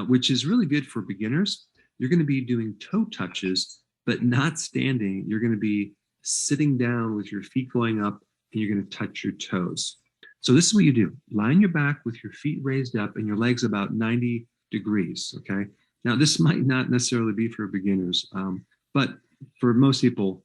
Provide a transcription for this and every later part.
which is really good for beginners. You're going to be doing toe touches, but not standing. You're going to be sitting down with your feet going up, and you're going to touch your toes. So this is what you do. Lie on your back with your feet raised up and your legs about 90 degrees, okay? Now, this might not necessarily be for beginners, but for most people,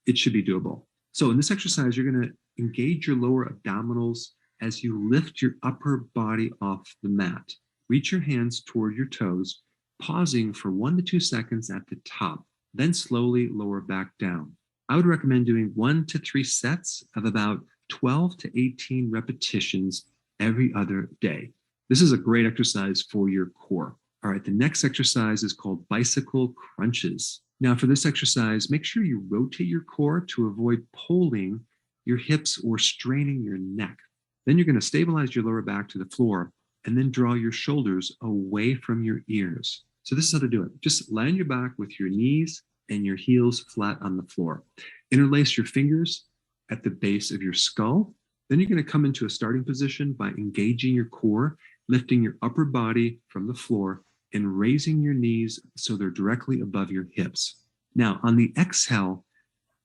it should be doable. So in this exercise, you're going to engage your lower abdominals as you lift your upper body off the mat. Reach your hands toward your toes, pausing for 1 to 2 seconds at the top, then slowly lower back down. I would recommend doing 1 to 3 sets of about 12 to 18 repetitions every other day. This is a great exercise for your core. All right, the next exercise is called bicycle crunches. Now, for this exercise, make sure you rotate your core to avoid pulling your hips or straining your neck. Then you're going to stabilize your lower back to the floor and then draw your shoulders away from your ears. So this is how to do it. Just lie on your back with your knees and your heels flat on the floor. Interlace your fingers at the base of your skull. Then you're going to come into a starting position by engaging your core, lifting your upper body from the floor, and raising your knees so they're directly above your hips. Now, on the exhale,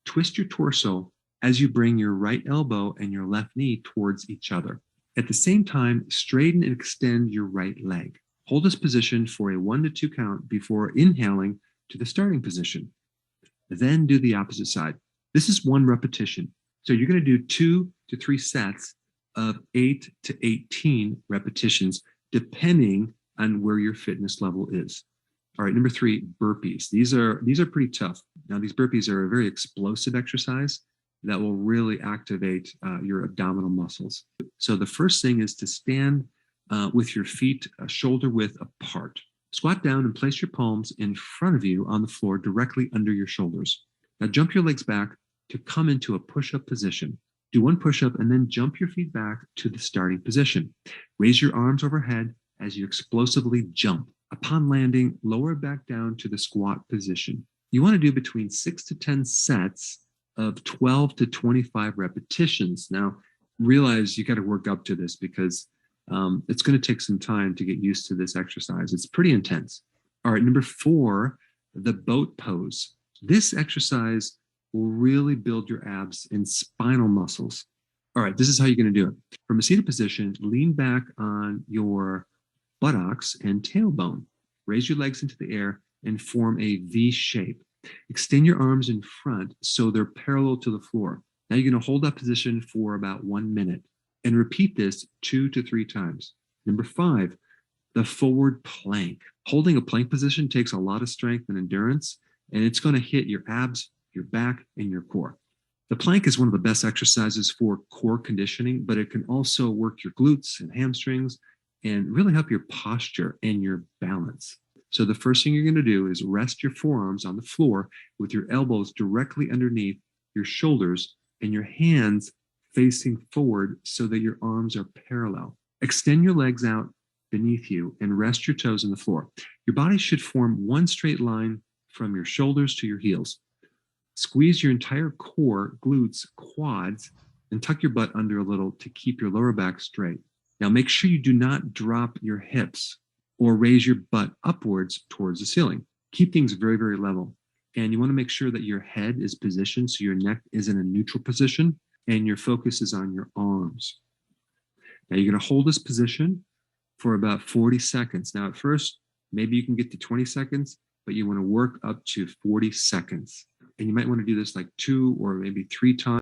twist your torso as you bring your right elbow and your left knee towards each other. At the same time, straighten and extend your right leg. Hold this position for a 1 to 2 count before inhaling to the starting position. Then do the opposite side. This is 1 repetition. So you're going to do 2 to 3 sets of 8 to 18 repetitions, depending on where your fitness level is. All right, number 3, burpees. These are pretty tough. Now, these burpees are a very explosive exercise that will really activate your abdominal muscles. So the first thing is to stand with your feet shoulder width apart. Squat down and place your palms in front of you on the floor directly under your shoulders. Now jump your legs back to come into a push-up position. Do 1 push-up and then jump your feet back to the starting position. Raise your arms overhead as you explosively jump. Upon landing, lower back down to the squat position. You want to do between 6 to 10 sets of 12 to 25 repetitions. Now, realize you got to work up to this because it's going to take some time to get used to this exercise. It's pretty intense. All right, number 4, the boat pose. This exercise will really build your abs and spinal muscles. All right, this is how you're going to do it. From a seated position, lean back on your buttocks and tailbone. Raise your legs into the air and form a V shape. Extend your arms in front so they're parallel to the floor. Now you're going to hold that position for about 1 minute and repeat this 2 to 3 times. Number 5, the forward plank. Holding a plank position takes a lot of strength and endurance, and it's going to hit your abs, your back, and your core. The plank is one of the best exercises for core conditioning, but it can also work your glutes and hamstrings and really help your posture and your balance. So the first thing you're going to do is rest your forearms on the floor with your elbows directly underneath your shoulders and your hands facing forward so that your arms are parallel. Extend your legs out beneath you and rest your toes on the floor. Your body should form 1 straight line from your shoulders to your heels. Squeeze your entire core, glutes, quads, and tuck your butt under a little to keep your lower back straight. Now make sure you do not drop your hips or raise your butt upwards towards the ceiling. Keep things very, very level. And you want to make sure that your head is positioned so your neck is in a neutral position and your focus is on your arms. Now you're going to hold this position for about 40 seconds. Now at first, maybe you can get to 20 seconds, but you want to work up to 40 seconds. And you might want to do this like 2 or maybe 3 times.